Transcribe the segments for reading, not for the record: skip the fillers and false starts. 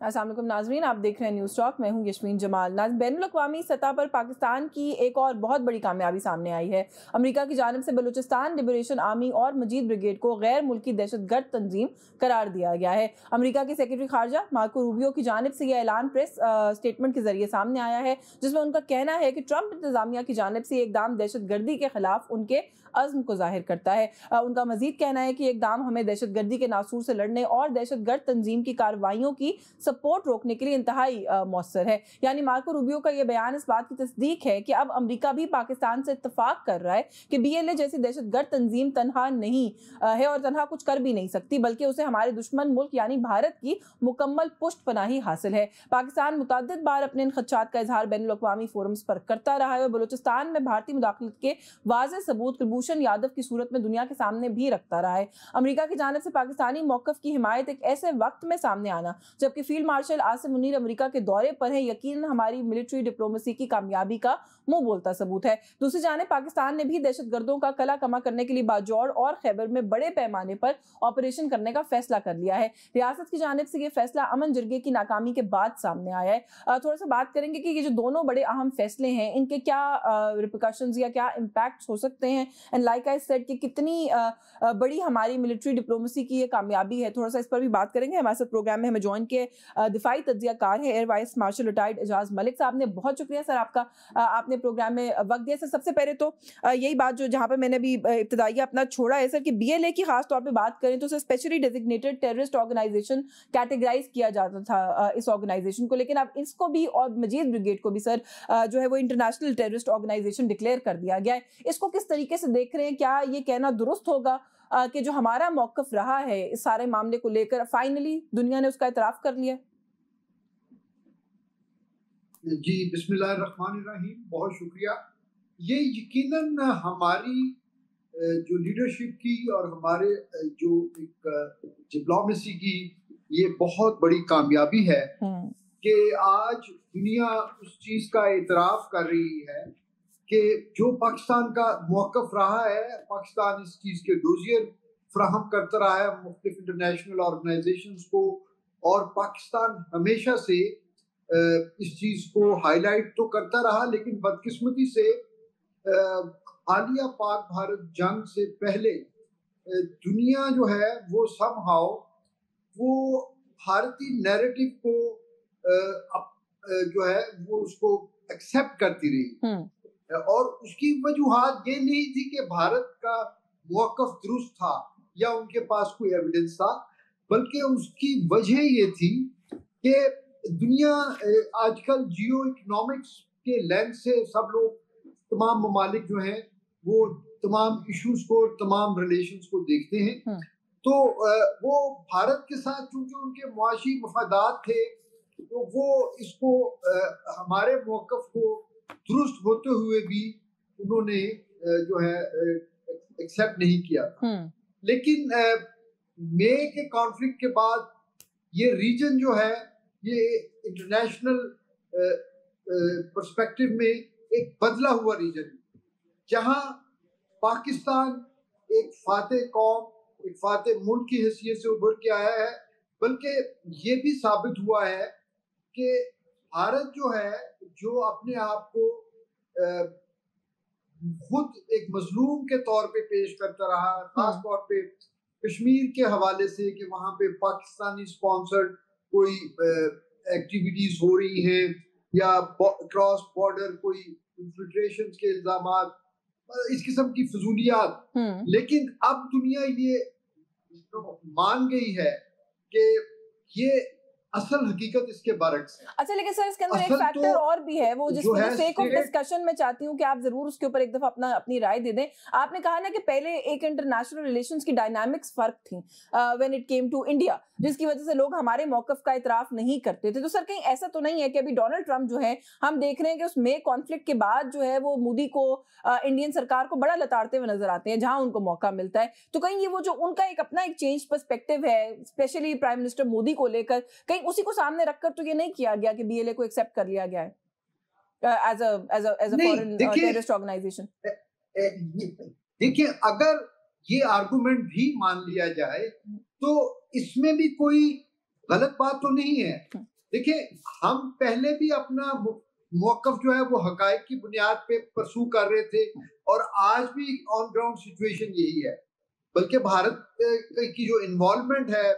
अस्सलाम वालेकुम नाज़रीन, आप देख रहे हैं न्यूज़ टॉक। मैं हूं यशमीन जमाल। बैनुल-अक़वामी सतह पर पाकिस्तान की एक और बहुत बड़ी कामयाबी सामने आई है। अमेरिका की जानिब से बलूचिस्तान लिबरेशन आर्मी और मजीद ब्रिगेड को गैर मुल्की दहशतगर्द तंजीम करार दिया गया है। अमेरिका के सेक्रेटरी खारजा मार्को रूबियो की जानिब से यह ऐलान प्रेस स्टेटमेंट के जरिए सामने आया है, जिसमें उनका कहना है कि ट्रंप इंतजामिया की जानिब से इकदाम दहशतगर्दी के खिलाफ उनके अज़्म को जाहिर करता है। उनका मजीद कहना है कि इकदाम हमें दहशतगर्दी के नासूर से लड़ने और दहशतगर्द तंजीम की कार्रवाइयों की सपोर्ट रोकने के लिए इंतहाई मौसर है। यानी मार्को रूबियो का यह बयान इस बात की तस्दीक है कि अब अमेरिका भी पाकिस्तान से इत्तफाक कर रहा है कि BLA जैसी दहशतगर्द तंजीम तनहा नहीं है और तनहा कुछ कर भी नहीं सकती, बल्कि उसे हमारे दुश्मन मुल्क यानी भारत की मुकम्मल पुष्ट पनाही हासिल है। पाकिस्तान मुतअद्दिद बार अपने इन खदशात का इजहार बैनुल-अक़वामी फोरम्स पर करता रहा है और बलूचिस्तान में भारतीय मुदाखलत के वाज़ेह सबूत कुलभूषण यादव की सूरत में दुनिया के सामने भी रखता रहा है। अमेरिका की जानिब से पाकिस्तानी मौक़िफ़ की हिमायत एक ऐसे वक्त में सामने आना जबकि field marshal Asim Munir America के दौरे पर है, यकीनन हमारी मिलिट्री डिप्लोमेसी की कामयाबी का मुंह बोलता सबूत है। दूसरी जानिब पाकिस्तान ने भी दहशतगर्दों का कला कमा करने के लिए बाजौड़ और खैबर में बड़े पैमाने पर ऑपरेशन करने का फैसला कर लिया है। रियासत की जानिब से यह फैसला अमन जरगे की नाकामी के बाद सामने आया है। थोड़ा सा बात करेंगे कि ये जो दोनों बड़े अहम फैसले हैं, इनके क्या रिपरकशंस या क्या इम्पैक्ट हो सकते हैं, एंड लाइक आई सेड कि कितनी बड़ी हमारी मिलिट्री डिप्लोमेसी की ये कामयाबी है। थोड़ा सा इस पर भी बात करेंगे। हमारे साथ प्रोग्राम में हमें ज्वाइन किए दिफाई तज्जियाकार है air vice marshal retired Ejaz Malik साहब ने। बहुत शुक्रिया सर आपका, आपने प्रोग्राम में वक्त दिया। सर सबसे पहले तो यही बात जो जहाँ पर मैंने अभी इब्तिदाइया अपना छोड़ा है सर, कि BLA की खास तौर पे बात करें तो sir specially designated terrorist organisation categorise किया जाता था इस ऑर्गेनाइजेशन को, लेकिन अब इसको भी और मजीद ब्रिगेड को भी सर जो है वो इंटरनेशनल टेररिस्ट ऑर्गेनाइजेशन डिक्लेयर कर दिया गया है। इसको किस तरीके से देख रहे हैं? क्या ये कहना दुरुस्त होगा कि जो हमारा मौक़िफ़ रहा है इस सारे मामले को लेकर फाइनली दुनिया ने उसका इतराफ़ कर लिया? जी, बिस्मिल्लाहिर्रहमानिर्रहीम, बहुत शुक्रिया। ये यकीनन हमारी जो लीडरशिप की और हमारे जो एक डिप्लोमेसी की ये बहुत बड़ी कामयाबी है कि आज दुनिया उस चीज़ का इतराफ़ कर रही है कि जो पाकिस्तान का मौक़िफ़ रहा है, पाकिस्तान इस चीज़ के डोज़ियर फ़राहम करता रहा है मुख्तलिफ़ इंटरनेशनल ऑर्गेनाइजेशंस को, और पाकिस्तान हमेशा से इस चीज़ को हाईलाइट तो करता रहा, लेकिन बदकिस्मती से हालिया पाक भारत जंग से पहले दुनिया जो है वो समहाउ वो भारतीय नैरेटिव को जो है वो उसको एक्सेप्ट करती रही, और उसकी वजूहात ये नहीं थी कि भारत का मौक़िफ़ दुरुस्त था या उनके पास कोई एविडेंस था, बल्कि उसकी वजह ये थी कि दुनिया आजकल जियो इकोनॉमिक्स के लेंस से सब लोग, तमाम ममालिक जो हैं वो तमाम इश्यूज को, तमाम रिलेशंस को देखते हैं। तो वो भारत के साथ चूंकि उनके मुआशी मफादात थे, तो वो इसको हमारे मौक़िफ़ को दुरुस्त होते हुए भी उन्होंने जो है एक्सेप्ट नहीं किया था। लेकिन मई के कॉन्फ्लिक्ट के बाद ये रीजन जो है ये इंटरनेशनल पर्सपेक्टिव में एक बदला हुआ रीजन, जहां पाकिस्तान एक फातेह कौम, एक फातेह मुल्क की हैसियत से उभर के आया है, बल्कि ये भी साबित हुआ है कि भारत जो है, जो अपने आप को खुद एक मजलूम के तौर पे पेश करता रहा, खास तौर पे कश्मीर के हवाले से कि वहां पे पाकिस्तानी स्पॉन्सर्ड कोई एक्टिविटीज हो रही हैं या क्रॉस बॉर्डर कोई इन्फिल्ट्रेशन के इल्जामात, इस किस्म की फजूलियात। लेकिन अब दुनिया ये मान गई है कि ये असल हकीकत इसके बरक्स है। अच्छा, लेकिन सर इसके अंदर एक फैक्टर और भी है, वो जिसको सेक ऑफ डिस्कशन में चाहती हूँ कि आप जरूर उसके ऊपर एक दफा अपनी राय दे दें। आपने कहा ना कि पहले एक इंटरनेशनल रिलेशंस की डायनामिक्स फर्क थी when it came to India, जिसकी वजह से लोग हमारे मौक़िफ़ का इतराफ नहीं करते थे। तो सर कहीं ऐसा तो नहीं है कि अभी डोनाल्ड ट्रंप जो है, हम देख रहे हैं कि उस मई कॉन्फ्लिक्ट के बाद जो है वो मोदी को, इंडियन सरकार को बड़ा लताड़ते हुए नजर आते हैं जहां उनको मौका मिलता है। तो कहीं ये वो जो उनका एक अपना एक चेंज पर्सपेक्टिव है, स्पेशली प्राइम मिनिस्टर मोदी को लेकर, कहीं उसी को सामने रखकर तो ये नहीं किया गया कि BLA को एक्सेप्ट कर लिया गया है as a foreign terrorist organisation? देखिए, अगर ये आर्गुमेंट भी मान लिया जाए तो इसमें भी कोई गलत बात तो नहीं है। देखिए, हम पहले भी अपना मौकफ जो है वो हकायक की बुनियाद पे परसू कर रहे थे, और आज भी ऑन ग्राउंड सिचुएशन यही है। बल्कि भारत की जो इन्वॉल्वमेंट है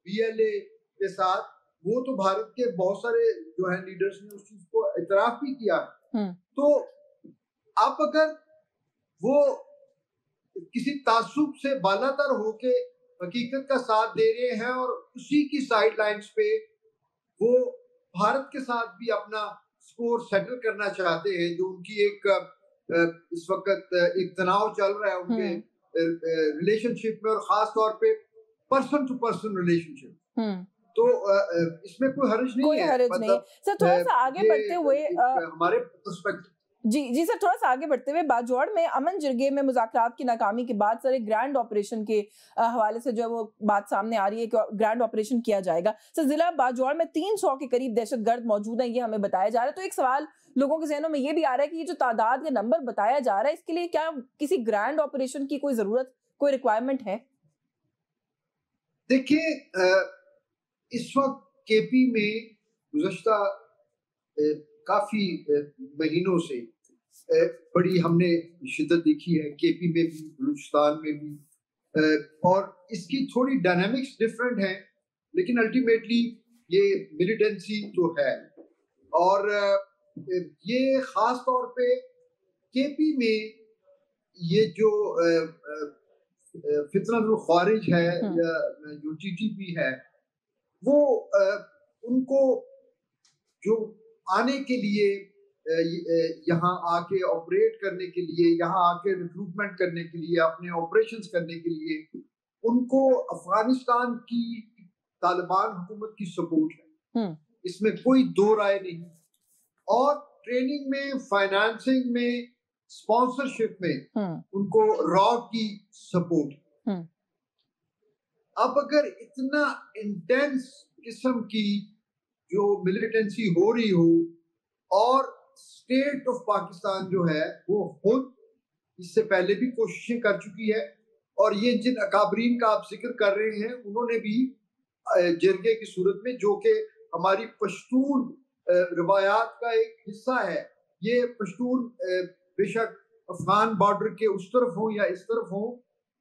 BLA के साथ, वो तो भारत के बहुत सारे जो है लीडर्स ने उस चीज को इतराफ भी किया। तो आप अगर वो किसी तासुब से बालातर होके हकीकत का साथ दे रहे हैं और उसी की साइडलाइंस पे वो भारत के साथ भी अपना स्कोर सेटल करना चाहते हैं, जो उनकी एक इस वक्त एक तनाव चल रहा है उनके रिलेशनशिप में, और खास तौर पे पर्सन टू पर्सन रिलेशनशिप। तो इसमें कोई हर्ज नहीं है। मतलब सर थोड़ा सा आगे बढ़ते हुए हमारे पर्सपेक्टिव जी सर, थोड़ा सा आगे बढ़ते हुए बाजौड़ में अमन जिरगे में मुज़ाकरात की नाकामी के बाद सर एक ग्रैंड ऑपरेशन के हवाले से जो है वो बात सामने आ रही है कि ग्रैंड ऑपरेशन किया जाएगा। सर जिला बाजौड़ में 300 के करीब दहशतगर्द मौजूद हैं, ये हमें बताया जा रहा है। तो एक सवाल लोगों के ज़हनों में ये भी आ रहा है कि ये जो तादाद का नंबर बताया जा रहा है, इसके लिए क्या किसी ग्रैंड ऑपरेशन की कोई जरूरत, कोई रिक्वायरमेंट है? देखिए, इस वक्त KP में गुज़श्ता काफी महीनों से बड़ी हमने शिद्दत देखी है, KP में भी, बलूचिस्तान में भी, और इसकी थोड़ी डायनामिक्स डिफरेंट हैं, लेकिन अल्टीमेटली ये मिलिटेंसी तो है। और ये खास तौर पे KP में ये जो फितनतुल ख्वारिज है या जो TTP है, वो उनको जो आने के लिए यहाँ आके ऑपरेट करने के लिए, यहाँ आके रिक्रूटमेंट करने के लिए, अपने ऑपरेशंस करने के लिए, उनको अफगानिस्तान की तालिबान हुकूमत की सपोर्ट है, इसमें कोई दो राय नहीं। और ट्रेनिंग में, फाइनेंसिंग में, स्पॉन्सरशिप में उनको रॉ की सपोर्ट। अब अगर इतना इंटेंस किस्म की जो मिलिटेंसी हो रही हो, और स्टेट ऑफ पाकिस्तान जो है वो खुद इससे पहले भी कोशिशें कर चुकी है, और ये जिन अकाबरीन का आप जिक्र कर रहे हैं, उन्होंने भी जिरगे की सूरत में, जो कि हमारी पश्तून रवायात का एक हिस्सा है, ये पश्तून बेशक अफगान बॉर्डर के उस तरफ हो या इस तरफ हो,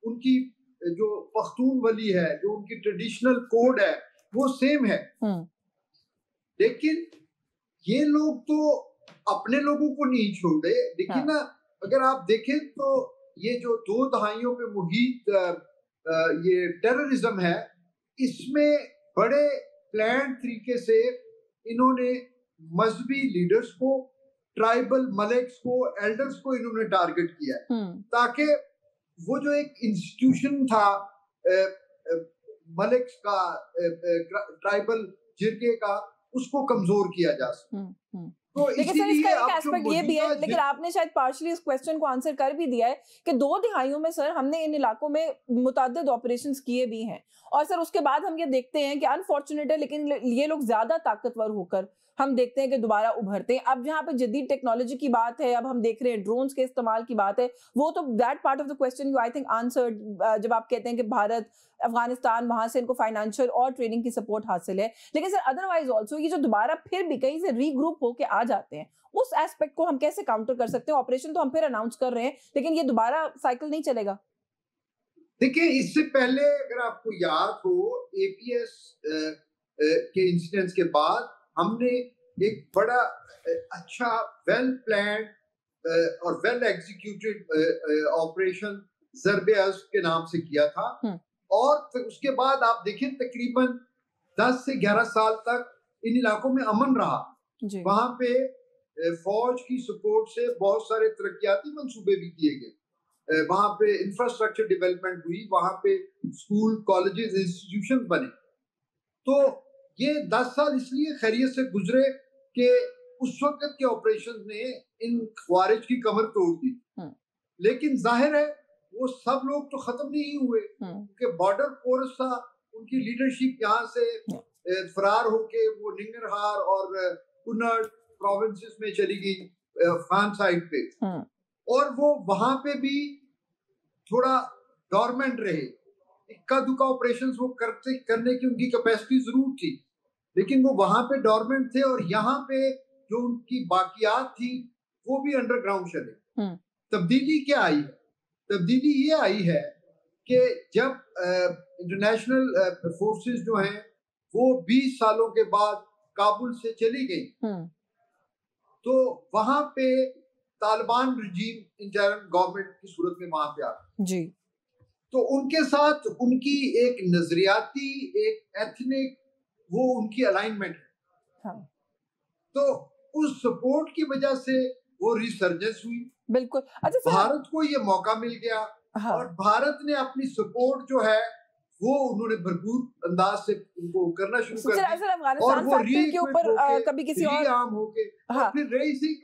उनकी जो पख्तून वली है, जो उनकी ट्रेडिशनल कोड है, वो सेम है। लेकिन ये लोग तो अपने लोगों को नहीं छोड़ रहे। देखिए ना, अगर आप देखें तो ये जो 2 दहाइयों पे मुहित ये टेररिज्म है, इसमें बड़े प्लान तरीके से इन्होंने मजहबी लीडर्स को, ट्राइबल मलिक्स को, एल्डर्स को इन्होंने टारगेट किया है, ताकि वो जो एक इंस्टीट्यूशन था मलिक्स का, ट्राइबल जिरगे का, उसको कमजोर किया जा सके। तो लेकिन सर इसका एक एस्पेक्ट ये भी है, लेकिन आपने शायद पार्शली इस क्वेश्चन को आंसर कर भी दिया है कि 2 दिहाइयों में सर हमने इन इलाकों में मुतअद्दिद ऑपरेशंस किए भी हैं, और सर उसके बाद हम ये देखते हैं कि अनफॉर्चुनेट है, लेकिन ये लोग ज्यादा ताकतवर होकर हम देखते हैं कि दोबारा उभरते हैं। अब जहाँ पे जदीद टेक्नोलॉजी की बात है, अब हम देख रहे हैं ड्रोन्स के इस्तेमाल की बात है, वो तो that part of the question you I think answered, जब आप कहते हैं कि भारत, अफगानिस्तान, वहां से इनको फाइनेंशियल और ट्रेनिंग की सपोर्ट हासिल है। लेकिन सर अदरवाइज ऑल्सो ये जो दोबारा फिर भी कहीं से रीग्रुप होके आ जाते हैं, उस एस्पेक्ट को हम कैसे काउंटर कर सकते हैं? ऑपरेशन तो हम फिर अनाउंस कर रहे हैं, लेकिन ये दोबारा साइकिल नहीं चलेगा। देखिए, इससे पहले अगर आपको याद हो, APS के इंसिडेंट्स के बाद हमने एक बड़ा अच्छा वेल प्लान्ड और वेल एग्जीक्यूटेड ऑपरेशन ज़र्ब-ए-अज़्म के नाम से किया था, और फिर उसके बाद आप देखें तकरीबन 10 से 11 साल तक इन इलाकों में अमन रहा। वहां पे फौज की सपोर्ट से बहुत सारे तरक्याती मंसूबे भी किए गए, वहां पे इंफ्रास्ट्रक्चर डेवलपमेंट हुई, वहां पे स्कूल, कॉलेजेस, इंस्टीट्यूशन बने। तो ये 10 साल इसलिए खैरियत से गुजरे कि उस वक्त के ऑपरेशन ने इन ख्वारिज की कमर तोड़ दी। लेकिन जाहिर है वो सब लोग तो खत्म नहीं हुए, क्योंकि बॉर्डर फोर्स था, उनकी लीडरशिप यहाँ से फरार होके वो निंगरहार और कुन्नड़ प्रोविंसेस में चली गई अफगान साइड पे, और वो वहां पे भी थोड़ा डोरमेंट रहे। इक्का दुक्का ऑपरेशन वो करने की उनकी कैपेसिटी जरूर थी, लेकिन वो वहां पे डोरमेंट थे और यहाँ पे जो उनकी बाकियात थी वो भी अंडरग्राउंड चले। तब्दीली क्या आई है? तब्दीली ये आई है कि जब इंटरनेशनल फोर्सेस जो हैं वो 20 सालों के बाद काबुल से चली गई, तो वहां पे तालिबान रजीम इंटरिम गवर्नमेंट की सूरत में वहां पे आ जी, तो उनके साथ उनकी एक नजरियाती, एक एथनिक, वो उनकी अलाइनमेंट है। हाँ। तो उस सपोर्ट की वजह से वो रिसर्जेंस हुई। बिल्कुल। अच्छा, भारत को ये मौका मिल गया। हाँ। और भारत ने अपनी सपोर्ट जो है वो उन्होंने भरपूर अंदाज से उनको करना शुरू कर दिया। सर, अफगानिस्तान फैक्टर के ऊपर कभी किसी और आम होके, हाँ। और फिर रही सी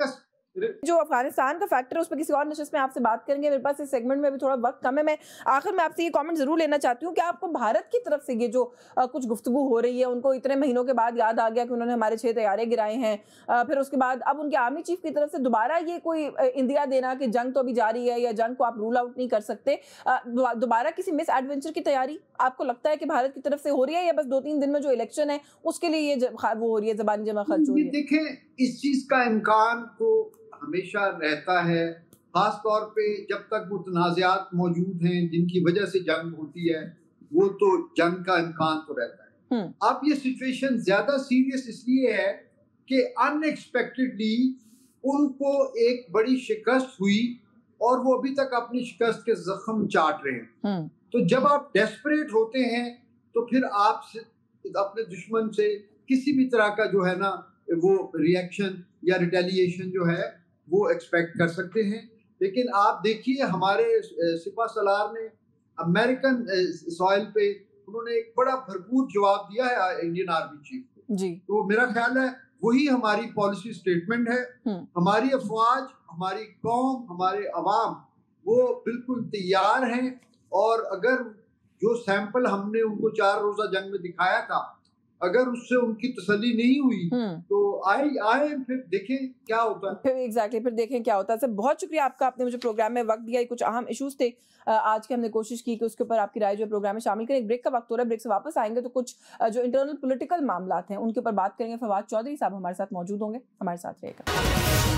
जो अफगानिस्तान का फैक्टर है उस पर किसी और नशिस्त में आपसे बात करेंगे। मेरे पास इस सेगमेंट में अभी थोड़ा वक्त कम है। मैं आखिर में आपसे ये कमेंट जरूर लेना चाहती हूँ कि आपको भारत की तरफ से ये जो कुछ गुफ्तगू हो रही है, उनको इतने महीनों के बाद याद आ गया कि उन्होंने हमारे 6 तैयारे गिराए हैं, फिर उसके बाद अब उनके आर्मी चीफ की तरफ से दोबारा ये कोई इंदिया देना कि जंग तो अभी जारी है या जंग को आप रूल आउट नहीं कर सकते, दोबारा किसी मिस एडवेंचर की तैयारी आपको लगता है कि भारत की तरफ से हो रही है, या बस 2-3 दिन में जो इलेक्शन है उसके लिए ये वो हो रही है, जबानी जमा खर्च हो रही है? देखें, इस चीज का इम्कान तो हमेशा रहता है, खास तौर पे जब तक वो तनाज़ात मौजूद हैं जिनकी वजह से जंग होती है, वो तो जंग का इम्कान तो रहता है। अब ये सिचुएशन ज्यादा सीरियस इसलिए है कि अनएक्सपेक्टेडली उनको एक बड़ी शिकस्त हुई और वो अभी तक अपनी शिकस्त के जख्म चाट रहे हैं। तो जब आप डेस्परेट होते हैं तो फिर आप अपने दुश्मन से किसी भी तरह का जो है ना वो रिएक्शन या रिटेलिएशन जो है वो एक्सपेक्ट कर सकते हैं। लेकिन आप देखिए, हमारे सिपा सलार ने अमेरिकन सॉइल पे उन्होंने एक बड़ा भरपूर जवाब दिया है इंडियन आर्मी चीफ को जी। तो मेरा ख्याल है वही हमारी पॉलिसी स्टेटमेंट है। हमारी अफवाज, हमारी कौम, हमारे अवाम वो बिल्कुल तैयार हैं, और अगर जो सैंपल हमने उनको 4 रोजा जंग में दिखाया था, अगर उससे उनकी तसल्ली नहीं हुई तो आए फिर देखें क्या होता है। फिर एग्जैक्टली, फिर देखें क्या होता है। सर, बहुत शुक्रिया आपका, आपने मुझे प्रोग्राम में वक्त दिया। कुछ अहम इश्यूज थे आज के, हमने कोशिश की कि उसके ऊपर आपकी राय जो प्रोग्राम में शामिल करें। ब्रेक का वक्त हो रहा है, ब्रेक से वापस आएंगे तो कुछ जो इंटरनल पॉलिटिकल मामलात हैं उनके ऊपर बात करेंगे। फवाद चौधरी साहब हमारे साथ मौजूद होंगे, हमारे साथ रहेगा।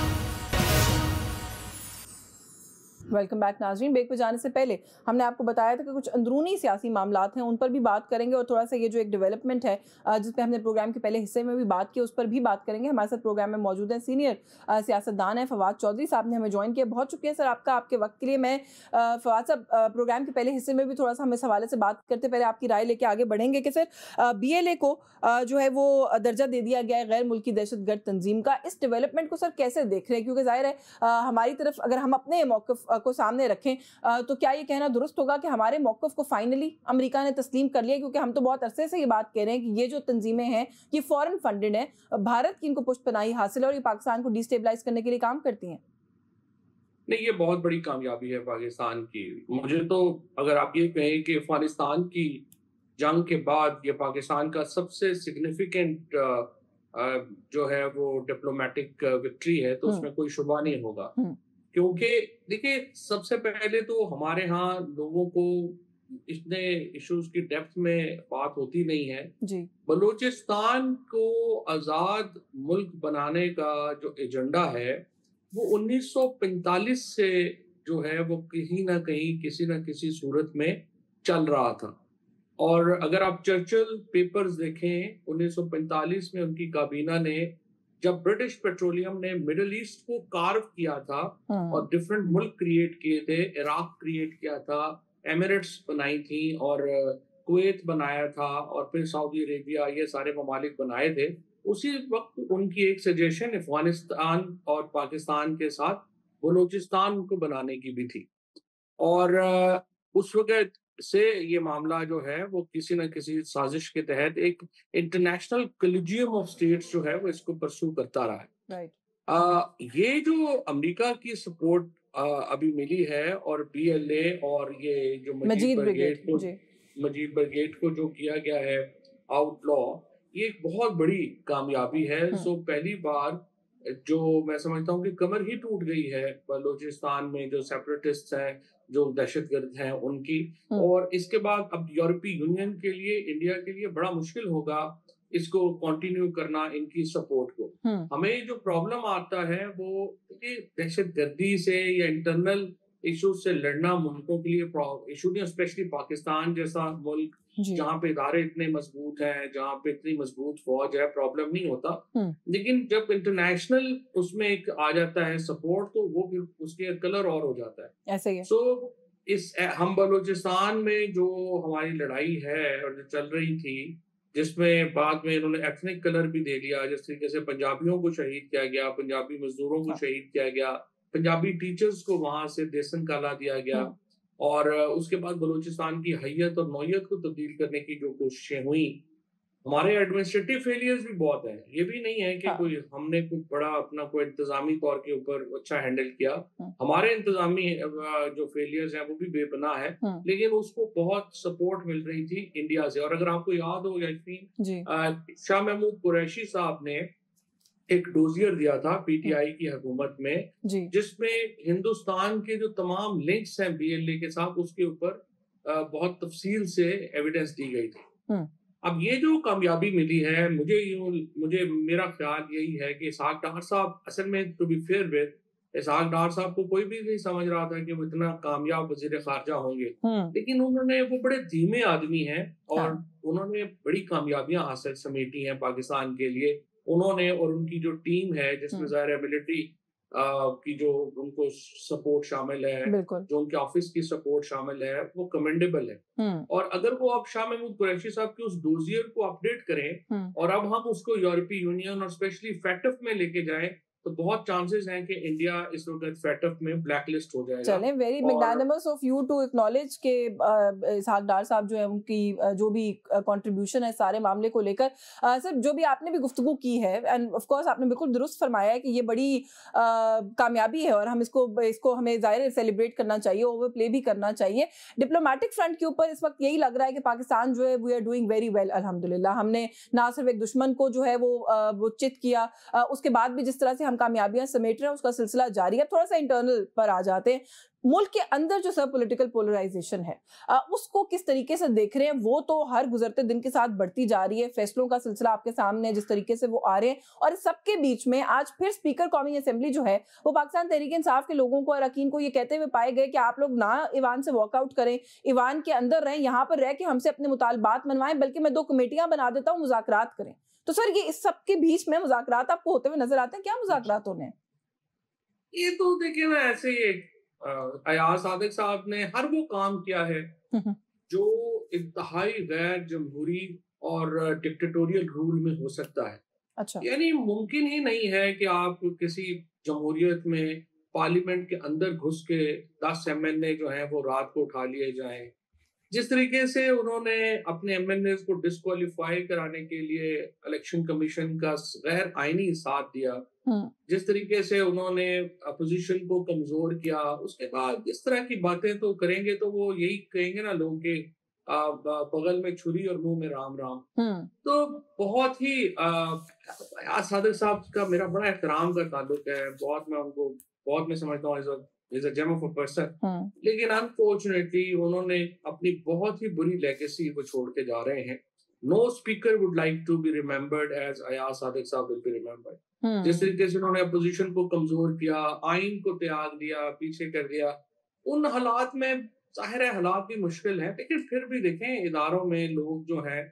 वेलकम बैक नाज़रीन। ब्रेक पे जाने से पहले हमने आपको बताया था कि कुछ अंदरूनी सियासी मामलात हैं, उन पर भी बात करेंगे, और थोड़ा सा ये जो एक डेवलपमेंट है जिस पे हमने प्रोग्राम के पहले हिस्से में भी बात की, उस पर भी बात करेंगे। हमारे साथ प्रोग्राम में मौजूद हैं सीनियर सियासतदान हैं फवाद चौधरी साहब, ने हमें ज्वाइन किया। बहुत शुक्रिया सर आपका, आपके वक्त के लिए। मैं फवाद साहब, प्रोग्राम के पहले हिस्से में भी थोड़ा सा हम इस हवाले से बात करते पहले आपकी राय लेके आगे बढ़ेंगे कि सर BLA को जो है वो दर्जा दे दिया गया है गैर मुल्की दहशतगर्द तंजीम का। इस डेवलपमेंट को सर कैसे देख रहे हैं? क्योंकि जाहिर है हमारी तरफ अगर हम अपने मौक़िफ़ को सामने रखें तो क्या ये कहना दुरुस्त होगा कि हमारे मौक़िफ़ को फाइनली अमेरिका ने तस्लीम कर लिया? क्योंकि हम तो बहुत अरसे से ये बात कह रहे हैं कि ये जो तंजीमें हैं ये फॉरेन फंडेड है, भारत की इनको पुष्टपनाही हासिल है और ये पाकिस्तान को डिस्टेबलाइज करने के लिए काम करती हैं। नहीं, ये बहुत बड़ी कामयाबी है पाकिस्तान की। मुझे तो अगर आप ये कहें कि अफगानिस्तान की जंग के बाद ये पाकिस्तान का सबसे सिग्निफिकेंट जो है वो डिप्लोमेटिक विक्ट्री है, तो उसमें कोई शुबा नहीं होगा। क्योंकि देखिए, सबसे पहले तो हमारे यहाँ लोगों को इतने इश्यूज की डेप्थ में बात होती नहीं है जी। बलूचिस्तान को आज़ाद मुल्क बनाने का जो एजेंडा है वो 1945 से जो है वो कहीं ना कहीं किसी ना किसी सूरत में चल रहा था। और अगर आप चर्चिल पेपर्स देखें, 1945 में उनकी काबीना ने, जब ब्रिटिश पेट्रोलियम ने मिडिल ईस्ट को कार्व किया था और डिफरेंट मुल्क क्रिएट किए थे, इराक क्रिएट किया था, एमिरेट्स बनाई थी और कुवैत बनाया था और फिर सऊदी अरेबिया, ये सारे ममालिक बनाए थे। उसी वक्त उनकी एक सजेशन अफगानिस्तान और पाकिस्तान के साथ बलूचिस्तान को बनाने की भी थी। और उस वक्त से ये मामला जो है वो किसी न किसी साजिश के तहत एक इंटरनेशनल कॉलेजियम ऑफ स्टेट्स जो है वो इसको परस्यू करता रहा है। ये जो अमेरिका की सपोर्ट अभी मिली है और BLA और ये जो मजीद ब्रिगेड को जो किया गया है आउटलॉ, ये एक बहुत बड़ी कामयाबी है। सो पहली बार जो मैं समझता हूँ कि कमर ही टूट गई है बलूचिस्तान में जो सेपरेटिस्ट हैं जो दहशतगर्द हैं उनकी। और इसके बाद अब यूरोपीय यूनियन के लिए, इंडिया के लिए बड़ा मुश्किल होगा इसको कंटिन्यू करना, इनकी सपोर्ट को। हमें जो प्रॉब्लम आता है वो दहशतगर्दी से या इंटरनल इश्यूज से लड़ना मुल्कों के लिए इशू नहीं, स्पेशली पाकिस्तान जैसा मुल्क जहाँ पे इदारे इतने मजबूत हैं, जहाँ पे इतनी मजबूत फौज है, प्रॉब्लम नहीं होता। लेकिन जब इंटरनेशनल उसमें एक आ जाता है सपोर्ट, तो वो फिर उसके कलर और हो जाता है। ऐसे ही सो हम बलूचिस्तान में जो हमारी लड़ाई है और जो चल रही थी, जिसमें बाद में इन्होंने एथनिक कलर भी दे दिया, जिस तरीके से पंजाबियों को शहीद किया गया, पंजाबी मजदूरों को शहीद किया गया, पंजाबी टीचर्स को वहां से देसन काला दिया गया, और उसके बाद बलूचिस्तान की हैयत और नौयत को तब्दील करने की जो कोशिशें हुई, हमारे एडमिनिस्ट्रेटिव फेलियर्स भी बहुत हैं। ये भी नहीं है कि कोई हमने कुछ बड़ा अपना कोई इंतजामी तौर के ऊपर अच्छा हैंडल किया। हमारे इंतजामी जो फेलियर्स हैं वो भी बेपनाह है, लेकिन उसको बहुत सपोर्ट मिल रही थी इंडिया से। और अगर आपको याद हो यास्मीन, शाह महमूद कुरैशी साहब ने एक डोजियर दिया था पीटीआई की हुकूमत में, जिसमें हिंदुस्तान के जो तमाम लिंक्स हैं बीएलए के साथ, उसके ऊपर बहुत तफसील से एविडेंस दी गई थी। अब ये जो कामयाबी मिली है, मेरा ख्याल यही है कि इसहाक डार साहब, असल में टू बी फेयर विद, इसहाक डार साहब को कोई भी नहीं समझ रहा था कि वो इतना कामयाब वजीर खारजा होंगे, लेकिन वो बड़े धीमे आदमी हैं और उन्होंने बड़ी कामयाबियां हासिल समेटी हैं पाकिस्तान के लिए। उन्होंने और उनकी जो टीम है, जिसमें ज़ाहिर मिलिट्री की जो उनको सपोर्ट शामिल है, जो उनके ऑफिस की सपोर्ट शामिल है, वो कमेंडेबल है। और अगर वो अब शाह महमूद कुरैशी साहब के उस डोजियर को अपडेट करें और अब हम उसको यूरोपीय यूनियन और स्पेशली फैटफ में लेके जाएं, तो बहुत चांसेस हैं कि इंडिया इस वक्त फैटफ में ब्लैकलिस्ट हो जाएगा। चलें, very magnanimous of you to acknowledge के इसहाक डार साहब जो है उनकी जो भी कंट्रीब्यूशन है सारे मामले को लेकर, सर जो भी आपने भी गुफ्तगू की है, एंड ऑफ कोर्स आपने बिल्कुल दुरुस्त फरमाया है कि ये बड़ी कामयाबी है और हम इसको हमें ज़ाहिर सेलिब्रेट करना चाहिए, ओवर प्ले भी करना चाहिए। डिप्लोमेटिक फ्रंट के ऊपर इस वक्त यही लग रहा है कि पाकिस्तान जो है we are doing very well अल्हम्दुलिल्लाह। हमने ना सिर्फ एक दुश्मन को जो है वो चित किया, उसके बाद भी जिस तरह से कामयाबियां समेट रहे हैं उसका सिलसिला जारी है। थोड़ा सा इंटरनल पर आ जाते हैं, मुल्क के अंदर जो सब पॉलिटिकल पोलराइजेशन है उसको किस तरीके से देख रहे हैं? वो तो हर गुजरते दिन के साथ बढ़ती जा रही है, फैसलों का सिलसिला आपके सामने जिस तरीके से वो आ रहे हैं, और इस सबके बीच में आज फिर स्पीकर कौमी असेंबली जो है वो पाकिस्तान तहरीक इंसाफ के लोगों को और अरकान को ये कहते हुए पाए गए कि आप लोग ना ईवान से वॉकआउट करें, ईवान के अंदर रहें, यहाँ पर रह के हमसे अपने मुतालबात मनवाएं, बल्कि मैं 2 कमेटियां बना देता हूँ, मुज़ाकरात करें। तो सर ये इस सब के बीच में मुज़ाकरात आपको होते हुए नजर आते हैं? क्या मुज़ाकरात होने हैं? ये तो देखिए ना, ऐसे ही अयाज सादिक साहब ने हर वो काम किया है जो इंतहाई गैर जमहूरी और डिक्टेटोरियल रूल में हो सकता है। अच्छा। यानी मुमकिन ही नहीं है कि आप किसी जमहूरियत में पार्लियामेंट के अंदर घुस के 10 एमएनए जो हैं वो रात को उठा लिए जाएं। जिस तरीके से उन्होंने अपने एमएनए को डिस्क्वालीफाई कराने के लिए इलेक्शन कमीशन का गैर आईनी साथ दिया, जिस तरीके से उन्होंने अपोजिशन को कमजोर किया, उसके बाद इस तरह की बातें तो करेंगे तो वो यही कहेंगे ना लोग के बगल में छुरी और मुंह में राम राम। तो बहुत ही अयाज सादिक साहब का मेरा बड़ा एहतराम का ताल्लुक है, बहुत मैं समझता हूँ is a gem of a person, लेकिन अनफॉर्चुनेटली उन्होंने अपनी बहुत ही बुरी लेगेसी को छोड़ के जा रहे हैं। No speaker would like to be remembered as Ayaz Sadiq साहब विल बी रिमेम्बर्ड। जिस तरीके से उन्होंने अपोजिशन को कमजोर किया, आइन को त्याग दिया, पीछे कर दिया, उन हालात में जाहिर है हालात भी मुश्किल हैं, लेकिन फिर भी देखें इदारों में लोग जो हैं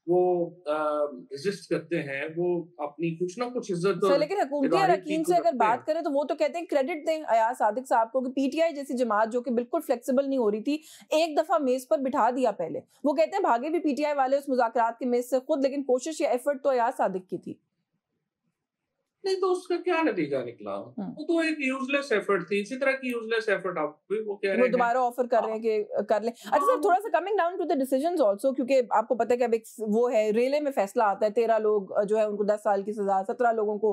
वो रेजिस्ट करते हैं, वो अपनी कुछ ना कुछ इज्जत। लेकिन हुकूमती अरकान से अगर बात करें तो वो तो कहते हैं क्रेडिट दें अयाज सादिक साहब को कि पीटीआई जैसी जमात जो कि बिल्कुल फ्लेक्सिबल नहीं हो रही थी, एक दफा मेज पर बिठा दिया पहले। वो कहते हैं भागे भी पीटीआई वाले उस मुज़ाकरात के मेज से खुद, लेकिन कोशिश या एफर्ट तो अयाज सादिक की थी। नहीं तो उसका क्या नतीजा निकला? वो तो एक यूजलेस एफर्ट थी, इसी तरह की यूजलेस एफर्ट आप भी वो कह रहे हैं, वो दोबारा ऑफर कर रहे हैं कि कर लें। अच्छा सर, थोड़ा सा coming down to the decisions also, क्योंकि आपको पता है कि अब एक वो है रेले में फैसला आता है, 13 लोग जो है उनको 10 साल की सजा, 17 लोगों को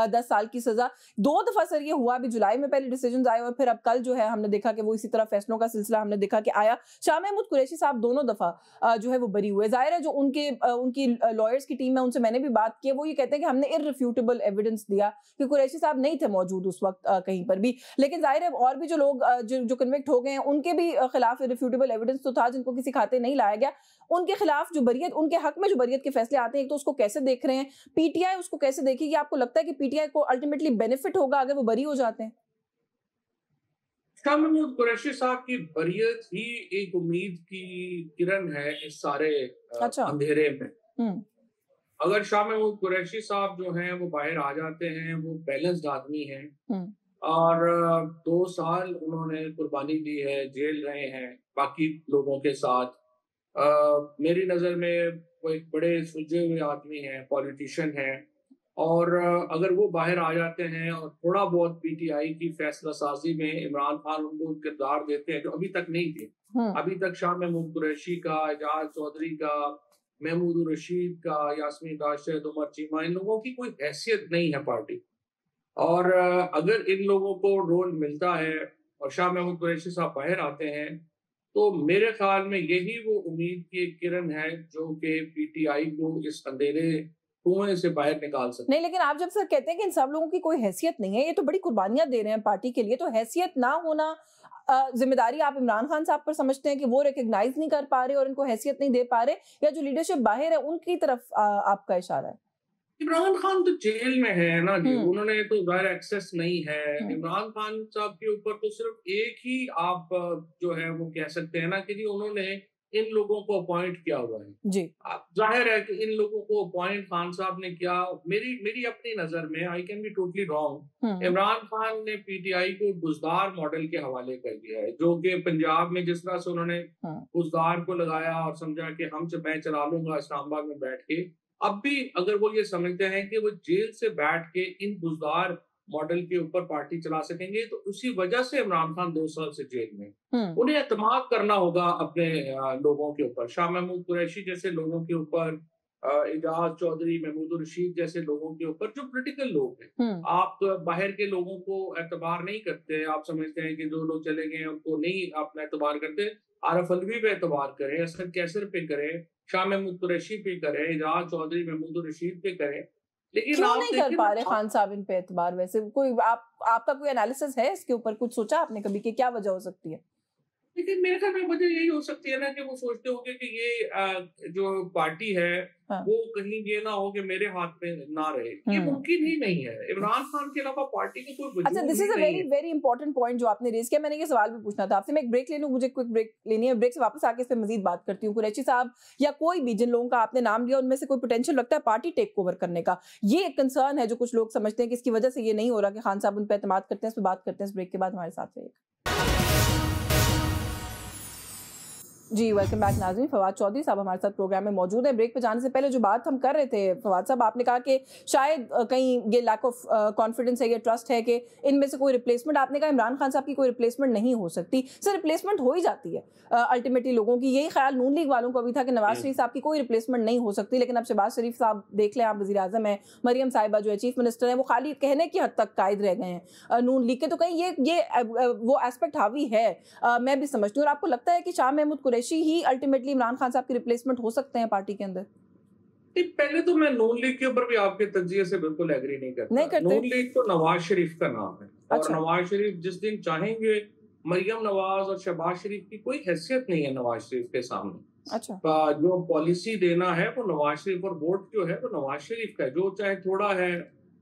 10 साल की सजा। 2 दफा सर ये हुआ, अभी जुलाई में पहले डिसीजन आए और फिर अब कल जो है हमने देखा कि वो इसी तरह फैसलों का सिलसिला हमने देखा कि आया। शाह महमूद कुरैशी साहब दोनों दफा जो है वो बरी हुए। जाहिर है जो उनकी लॉयर्स की टीम है उनसे मैंने भी बात की, वो ये कहते हैं कि हमने इररिफ्यूटेबल एविडेंस एविडेंस दिया कि कुरैशी साहब नहीं थे मौजूद उस वक्त कहीं पर भी, लेकिन जाहिर है और भी जो लोग जो कन्विक्ट हो गए हैं उनके भी खिलाफ इररिफ्यूटेबल एविडेंस तो था, जिनको किसी खाते नहीं लाया गया, उनके खिलाफ जो बरियत, उनके हक में जो बरियत के फैसले आते हैं, एक तो उसको कैसे देख रहे हैं, पीटीआई उसको कैसे देखेगी? आपको लगता है कि पीटीआई को अल्टीमेटली बेनिफिट होगा अगर वो बरी हो जाते हैं? शाह महमूद कुरैशी साहब की बरियत ही एक उम्मीद की किरण है इस सारे अच्छा। अंधेरे में। अगर शाह महमूद कुरैशी साहब जो हैं वो बाहर आ जाते हैं, वो बैलेंस्ड आदमी हैं और 2 साल उन्होंने कुर्बानी दी है, जेल रहे हैं बाकी लोगों के साथ। मेरी नज़र में वो एक बड़े सुलझे हुए आदमी हैं, पॉलिटिशियन हैं और अगर वो बाहर आ जाते हैं और थोड़ा बहुत पीटीआई की फैसला साजी में इमरान खान उनको किरदार देते हैं जो अभी तक नहीं थे। अभी तक शाह महमूद कुरैशी का, एजाज चौधरी का, महमूद रशीद का, यास्मीन राशिद, उमर चीमा, इन लोगों की कोई हैसियत नहीं है पार्टी। और अगर इन लोगों को रोल मिलता है और शाह महमूद कुरैशी साहब बाहर आते हैं तो मेरे ख्याल में यही वो उम्मीद की एक किरण है जो कि पीटीआई को इस अंधेरे कुएं से बाहर निकाल सकते। नहीं, लेकिन आप जब सर कहते हैं कि इन सब लोगों की कोई हैसियत नहीं है, ये तो बड़ी कुर्बानियां दे रहे हैं पार्टी के लिए, तो हैसियत ना होना जिम्मेदारी आप इमरान खान साहब पर समझते हैं कि वो रिकॉग्नाइज नहीं कर पा रहे और इनको हैसियत नहीं दे पा रहे, या जो लीडरशिप बाहर है उनकी तरफ आपका इशारा है? इमरान खान तो जेल में है ना जी, उन्होंने तो जाहिर एक्सेस नहीं है। इमरान खान साहब के ऊपर तो सिर्फ एक ही आप जो है वो कह सकते हैं ना कि जी उन्होंने इन लोगों को अपॉइंट किया हुआ है जी। जाहिर है कि इन लोगों को अपॉइंट खान साहब ने किया। मेरी अपनी नजर में, I can be totally wrong, Imran Khan ने पीटीआई को बुजदार मॉडल के हवाले कर दिया है, जो कि पंजाब में जिस तरह से उन्होंने बुजदार को लगाया और समझा कि मैं चला लूंगा इस्लामाबाद में बैठ के। अब भी अगर वो ये समझते हैं कि वो जेल से बैठ के इन बुजदार मॉडल के ऊपर पार्टी चला सकेंगे, तो उसी वजह से इमरान खान 2 साल से जेल में। उन्हें एतमाद करना होगा अपने लोगों के ऊपर, शाह महमूद कुरैशी जैसे लोगों के ऊपर, एजाज चौधरी, महमूद रशीद जैसे लोगों के ऊपर जो पॉलिटिकल लोग हैं। आप बाहर के लोगों को एतबार नहीं करते, आप समझते हैं कि जो लोग चले गए उनको नहीं आप एतबार करते। आरफ अलवी पे एतबार करें, असद कैसर पे करें, शाह महमूद कुरैशी पे करें, एजाज चौधरी, महमूद रशीद पे करें, लेकिन क्यों नहीं कर पा रहे खान साहब इन पे एतबार? वैसे कोई आपका कोई एनालिसिस है इसके ऊपर? कुछ सोचा आपने कभी कि क्या वजह हो सकती है? लेकिन मेरे ख्याल में वजह यही हो सकती है ना कि वो सोचते होंगे कि ये जो पार्टी है वो कहीं ये ना हो कि मेरे हाथ में ना रहे। ये मुमकिन ही नहीं है। इमरान खान के अलावा पार्टी का कोई वजूद अच्छा, this is a very very important point जो आपने रेज किया। मैंने ये सवाल भी पूछना था आपसे। मैं एक ब्रेक ले लूं, मुझे क्विक ब्रेक लेनी है, ब्रेक से वापस आके इस पे मजीद बात करती हूँ। कुरैशी साहब या कोई भी जिन लोगों का आपने नाम लिया उनमें से कोई पोटेंशियल लगता है पार्टी टेक ओवर करने का, ये एक कंसर्न है जो कुछ लोग समझते हैं कि इसकी वजह से ये नहीं हो रहा कि खान साहब उन पर एतमाद करते हैं। इस पर बात करते हैं इस ब्रेक के बाद। हमारे साथ रहिएगा जी। वेलकम बैक नाज़रीन। फवाद चौधरी साहब हमारे साथ प्रोग्राम में मौजूद है। ब्रेक पे जाने से पहले जो बात हम कर रहे थे फवाद साहब, आपने कहा कि शायद कहीं ये लैक ऑफ कॉन्फिडेंस है, ये ट्रस्ट है कि इनमें से कोई रिप्लेसमेंट, आपने कहा इमरान खान साहब की कोई रिप्लेसमेंट नहीं हो सकती। सर, रिप्लेसमेंट हो ही जाती है अल्टीमेटली लोगों की। यही ख्याल नून लीग वालों को भी था कि नवाज शरीफ साहब की कोई रिप्लेसमेंट नहीं हो सकती, लेकिन अब शहबाज शरीफ साहब देख लें, आप वज़ीर आज़म है, मरियम साहिबा जो है चीफ मिनिस्टर है, वो खाली कहने की हद तक कायद रह गए हैं नून लीग के। तो कहीं ये वो एस्पेक्ट हावी है, मैं भी समझती हूँ। और आपको लगता है कि शाह महमूद कुरैशी ही अल्टीमेटली इमरान खान साहब की रिप्लेसमेंट हो सकते हैं पार्टी के अंदर? पहले तो मैं नून लीग के ऊपर भी आपके तज्जिए से बिल्कुल एग्री नहीं करता। नून लीग तो नवाज शरीफ का नाम है। और नवाज शरीफ जिस दिन चाहेंगे, मरियम नवाज और शहबाज शरीफ की कोई हैसियत नहीं है नवाज शरीफ के सामने। अच्छा। जो पॉलिसी देना है वो नवाज शरीफ, और वोट जो है वो नवाज शरीफ का है, जो चाहे थोड़ा है,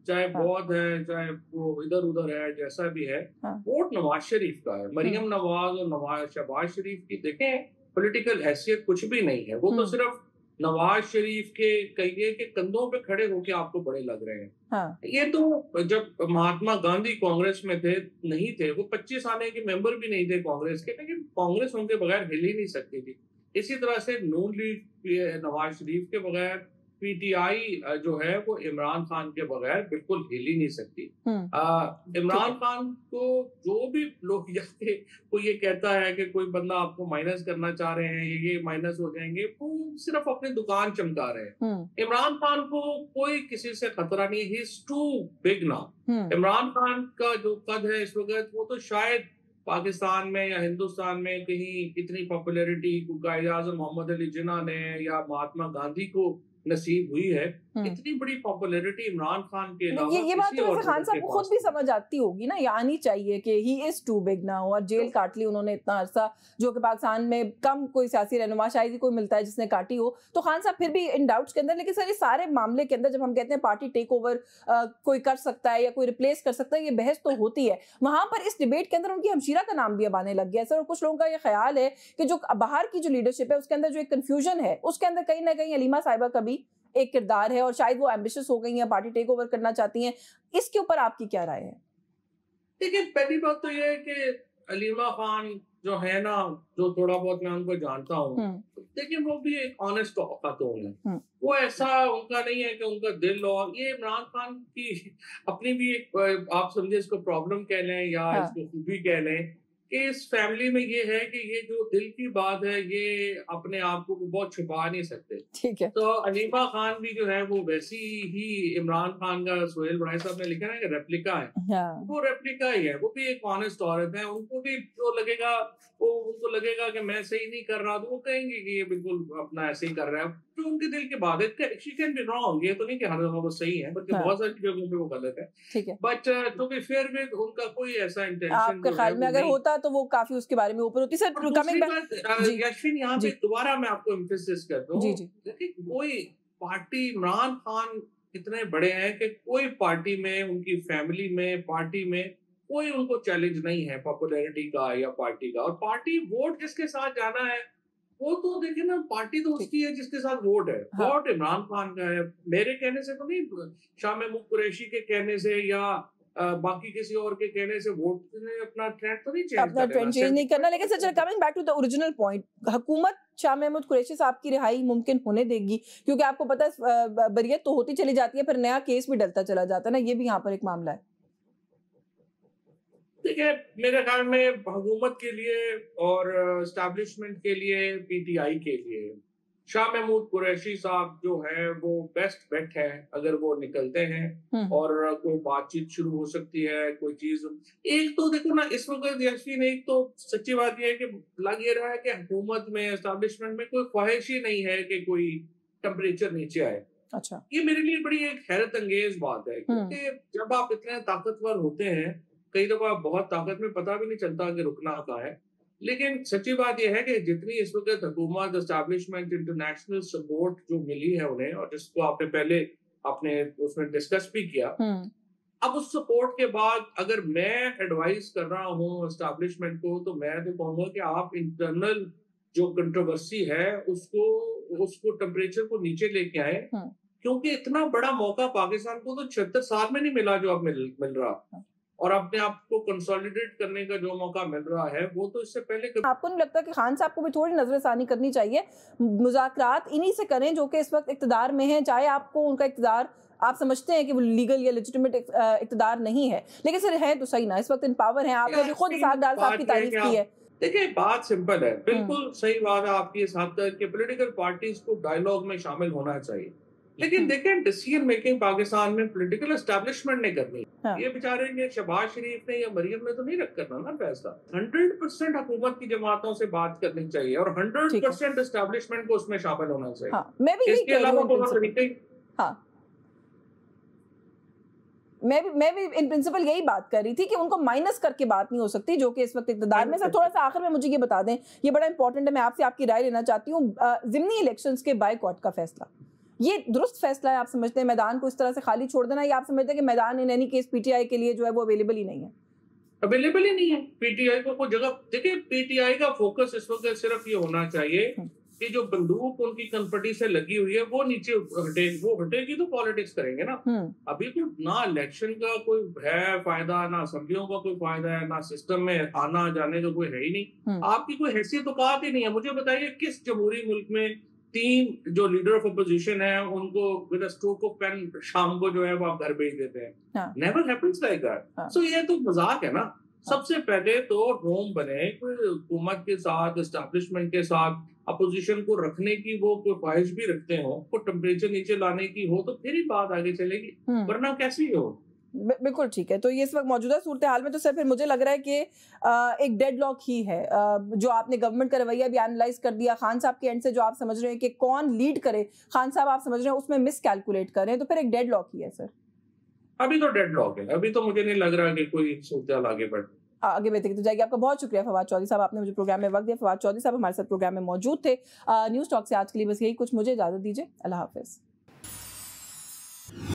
चाहे बहुत है, चाहे वो इधर उधर है, जैसा भी है, वोट नवाज शरीफ का है। मरियम नवाज और शहबाज शरीफ की देखें पॉलिटिकल हैसियत कुछ भी नहीं है। वो तो सिर्फ नवाज शरीफ के कहिए के कंधों पे खड़े होके आपको बड़े लग रहे हैं। ये तो जब महात्मा गांधी कांग्रेस में थे नहीं थे, वो 25 आने के मेंबर भी नहीं थे कांग्रेस के, लेकिन कांग्रेस उनके बगैर हिल ही नहीं सकती थी। इसी तरह से नून लीग नवाज शरीफ के बगैर, पीटीआई जो है वो इमरान खान के बगैर बिल्कुल हिल ही नहीं सकती। इमरान खान को जो भी लोग कोई ये कहता है कि कोई बंदा आपको माइनस करना चाह रहे हैं, ये माइनस हो जाएंगे, वो सिर्फ अपनी दुकान चमका रहे हैं। इमरान खान को कोई किसी से खतरा नहीं, he is too big now. Imran Khan का जो कद है इस वक्त, वो तो शायद पाकिस्तान में या हिंदुस्तान में कहीं इतनी पॉपुलैरिटी कायद-ए-आज़म मोहम्मद अली जिन्ना ने या महात्मा गांधी को नसीब हुई है, इतनी बड़ी पॉपुलैरिटी इमरान खान के अलावा ये बात किसी तो और वैसे खान लीडर साहब के को खुद पास भी नहीं। समझ आती होगी ना, ये आनी चाहिए कि he is too big now, और जेल काट ली उन्होंने इतना अरसा, जो कि पाकिस्तान में कम कोई सियासी रहनुमा शायद ही कोई मिलता है जिसने काटी हो। तो खान साहब फिर भी इन डाउट्स के अंदर, लेकिन सर ये सारे मामले के अंदर जब हम कहते हैं पार्टी टेक ओवर कोई कर सकता है या कोई रिप्लेस कर सकता है, ये बहस तो होती है। वहां पर इस डिबेट के अंदर उनकी हमशीरा का नाम भी अब आने लग गया है सर, और कुछ लोगों का ये ख्याल है कि जो बाहर की जो लीडरशिप है उसके अंदर जो एक कंफ्यूजन है, उसके अंदर कहीं ना कहीं हलीमा साहिबा का भी एक किरदार है, और शायद वो एम्बिशियस हो गई हैं, पार्टी टेक ओवर करना चाहती हैं। इसके ऊपर आपकी क्या राय है? देखिए, पहली बात तो ये है कि हलीमा खान जो है ना, जो थोड़ा बहुत मैं उनको जानता हूँ, देखिए वो भी एक ऑनेस्ट खातून है। वो ऐसा उनका नहीं है कि उनका दिल, और ये इमरान खान की अपनी भी एक, आप समझे इसको प्रॉब्लम कह लें या इसको खूबी कह लें, कि इस फैमिली में ये है कि ये जो दिल की बात है ये अपने आप को बहुत छुपा नहीं सकते। ठीक है। तो हलीमा खान भी जो है वो वैसी ही इमरान खान का, सोहेल बड़ाई साहब ने लिखा है कि रेप्लिका है, वो रेप्लिका ही है। वो भी एक ऑनेस्ट औरत है, उनको भी जो लगेगा, वो उनको लगेगा कि मैं सही नहीं कर रहा, तो वो कहेंगे कि ये बिल्कुल अपना ऐसे ही कर रहा है, जो उनके दिल की बात है। शी कैन बी रॉन्ग, ये तो नहीं कि हर जगह वो सही है, बल्कि बहुत सारी जगहों पे वो गलत है। ठीक है। But to be fair with, उनका कोई ऐसा इंटेंशन आपके ख्याल में अगर होता तो वो काफी उसके बारे में ऊपर होती। सर कमिंग बैक यशविन, यहाँ पे दोबारा मैं आपको एम्फेसिस करता हूँ, देखिए कोई पार्टी, इमरान खान इतने बड़े हैं कि कोई पार्टी में, उनकी फैमिली में, पार्टी में कोई उनको चैलेंज नहीं है पॉपुलैरिटी का या पार्टी का। और पार्टी वोट जिसके साथ जाना है वो तो देखिए ना, पार्टी तो उसकी है जिसके साथ वोट है। वोट इमरान खान का है, मेरे कहने से तो नहीं, शाह महमूद कुरैशी के कहने से या बाकी किसी और के कहने से वोट ने अपना ट्रेंड तो नहीं चेंज नहीं करना। लेकिन sir coming back to the original point, हुकूमत शाह महमूद कुरैशी साहब की रिहाई मुमकिन होने देगी? क्योंकि आपको पता है बरियत तो होती चली जाती है, फिर नया केस भी डलता चला जाता है ना, ये भी यहाँ पर एक मामला है। देखिए, मेरे ख्याल में हुकूमत के लिए और एस्टैब्लिशमेंट के लिए, पीटीआई के लिए शाह महमूद कुरैशी साहब जो है वो बेस्ट बेट है। अगर वो निकलते हैं और कोई बातचीत शुरू हो सकती है, कोई चीज। एक तो देखो ना, इस वक्त यशवीन, एक तो सच्ची बात यह है कि लग ये रहा है कि हुकूमत में, एस्टैब्लिशमेंट में कोई ख्वाहिश ही नहीं है कि कोई टेम्परेचर नीचे आए। अच्छा, ये मेरे लिए बड़ी एक हैरत अंगेज बात है, क्योंकि जब आप इतने ताकतवर होते हैं, कई दफा बहुत ताकत में पता भी नहीं चलता कि रुकना कहाँ है। लेकिन सच्ची बात यह है कि जितनी इस वक्त हुकूमत, एस्टैब्लिशमेंट, इंटरनेशनल सपोर्ट जो मिली है उन्हें, और जिसको आपने पहले उसमें डिस्कस भी किया, अब उस सपोर्ट के बाद अगर मैं एडवाइस कर रहा हूँ एस्टैब्लिशमेंट को, तो मैं तो कहूँगा कि आप इंटरनल जो कंट्रोवर्सी है उसको टेम्परेचर को नीचे लेके आए, क्योंकि इतना बड़ा मौका पाकिस्तान को तो 76 साल में नहीं मिला जो अब मिल रहा, और अपने आप को कंसोलिडेट करने का जो मौका मिल रहा है वो तो इससे पहले। आपको नहीं लगता कि खान साहब को भी थोड़ी नजरसानी करनी चाहिए? मुज़ाकरात इन्हीं से करें जो कि इस वक्त इक़्तिदार में हैं, चाहे आपको उनका इक़्तिदार, आप समझते हैं कि वो लीगल या लेजिटिमेट इक़्तिदार नहीं है, लेकिन सिर्फ है तो सही ना, इस वक्त इन पावर है। आपने भी खुद इसाक डार साहब की तारीफ की है। देखिए, बात सिंपल है, बिल्कुल सही बात है आपकी इस हद तक कि पॉलिटिकल पार्टीज को डायलॉग में शामिल होना चाहिए, लेकिन देखें डिसीजन मेकिंग पाकिस्तान में पॉलिटिकल एस्टैब्लिशमेंट ने करनी है। ये बेचारे ने, शहबाज शरीफ ने या मरियम ने तो नहीं रख करना ना फैसला। 100% हुकूमत की जमातों से बात करनी चाहिए और 100% एस्टैब्लिशमेंट को उसमें शामिल होना चाहिए। मैं भी इसके अलावा मैं भी इन प्रिंसिपल यही बात कर रही थी कि उनको माइनस करके बात नहीं हो सकती जो कि इस वक्त इक़्तिदार में। सर थोड़ा सा आखिर में मुझे ये बता दें, ये बड़ा इंपॉर्टेंट है, मैं आपसे आपकी राय लेना चाहती हूँ। ज़िमनी इलेक्शंस के बायकॉट का फैसला, ये दुरुस्त फैसला है? आप समझते हैं मैदान को इस तरह से खाली छोड़ देना, या आप समझते हैं कि मैदान इन एनी केस पीटीआई के लिए जो है वो अवेलेबल ही नहीं है? अवेलेबल ही नहीं है पीटीआई को कोई जगह। देखिए, पीटीआई का फोकस इस वक्त सिर्फ ये होना चाहिए कि जो बंदूक उनकी कनपटी से लगी हुई है वो नीचे हटे, वो हटेगी तो पॉलिटिक्स करेंगे ना। अभी तो ना इलेक्शन का कोई है फायदा, ना असेंबलियों का कोई फायदा है, ना सिस्टम में आना जाने का कोई है ही नहीं। आपकी कोई हैसियत औकात ही नहीं है। मुझे बताइए, किस जमहूरी मुल्क में 3 जो लीडर ऑफ अपोजिशन है उनको with a stroke of pen शाम को जो है वो आप घर भेज देते हैं? Never happens like that. So ये तो मजाक है ना। सबसे पहले तो रोम बने, कोई हुकूमत के साथ, एस्टैब्लिशमेंट के साथ अपोजिशन को रखने की वो कोई ख्वाहिश भी रखते हो, को टेम्परेचर नीचे लाने की हो, तो फिर ही बात आगे चलेगी, वरना कैसी हो। बिल्कुल ठीक है। तो ये इस वक्त मौजूदा सूरत हाल में तो सर फिर मुझे लग रहा है कि एक डेडलॉक ही है। जो आपने गवर्नमेंट का रवैया भी एनालाइज कर दिया, खान साहब के एंड से जो आप समझ रहे हैं कि कौन लीड करे, खान साहब आप समझ रहे हैं उसमें मिस कैलकुलेट कर रहे हैं, तो फिर एक डेडलॉक ही है सर। अभी तो डेडलॉक है, अभी तो मुझे नहीं लग रहा कि कोई सूरत हाल आगे आगे बढ़ती तो जाएगी। आपका बहुत शुक्रिया फवाद चौधरी साहब, आपने मुझे प्रोग्राम में वक्त दिया। फवाद चौधरी साहब हमारे साथ प्रोग्राम में मौजूद थे। न्यूज़ टॉक से आज के लिए बस यही कुछ, मुझे इजाजत दीजिए। अल्लाह हाफिज।